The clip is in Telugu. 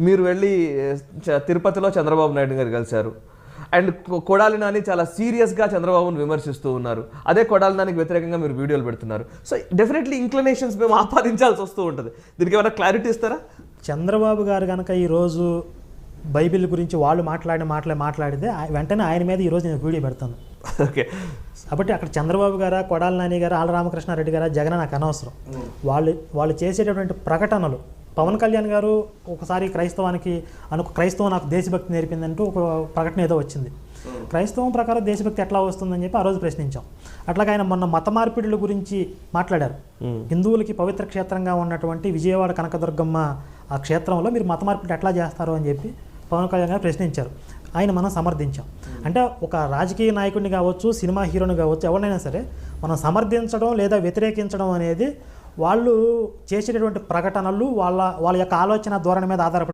మీరు వెళ్ళి తిరుపతిలో చంద్రబాబు నాయుడు గారు కలిశారు. అండ్ కొడాలి నాని చాలా సీరియస్గా చంద్రబాబును విమర్శిస్తూ ఉన్నారు. అదే కొడాలి నానికి వ్యతిరేకంగా మీరు వీడియోలు పెడుతున్నారు. సో డెఫినెట్లీ ఇంక్లినేషన్స్ మేము ఆపాదించాల్సి వస్తూ ఉంటుంది. దీనికి ఏమైనా క్లారిటీ ఇస్తారా? చంద్రబాబు గారు కనుక ఈరోజు బైబిల్ గురించి వాళ్ళు మాట్లాడితే వెంటనే ఆయన మీద ఈరోజు నేను వీడియో పెడతాను. ఓకే. కాబట్టి అక్కడ చంద్రబాబు గారా, కొడాలి నాని గారా, ఆళ్ళ రామకృష్ణారెడ్డి గారా, జగన్ నాకు అనవసరం. వాళ్ళు చేసేటటువంటి ప్రకటనలు, పవన్ కళ్యాణ్ గారు ఒకసారి క్రైస్తవం నాకు దేశభక్తి నేర్పిందంటూ ఒక ప్రకటన ఏదో వచ్చింది. క్రైస్తవం ప్రకారం దేశభక్తి ఎట్లా వస్తుందని చెప్పి ఆ రోజు ప్రశ్నించాం. అట్లాగే ఆయన మొన్న మత మార్పిడుల గురించి మాట్లాడారు. హిందువులకి పవిత్ర క్షేత్రంగా ఉన్నటువంటి విజయవాడ కనకదుర్గమ్మ ఆ క్షేత్రంలో మీరు మత మార్పిడి ఎట్లా చేస్తారు అని చెప్పి పవన్ కళ్యాణ్ గారు ప్రశ్నించారు. ఆయన మనం సమర్థించాం. అంటే ఒక రాజకీయ నాయకుడిని కావచ్చు, సినిమా హీరోని కావచ్చు, ఎవరినైనా సరే మనం సమర్థించడం లేదా వ్యతిరేకించడం అనేది వాళ్ళు చేసేటటువంటి ప్రకటనలు వాళ్ళ యొక్క ఆలోచన ధోరణి మీద ఆధారపడి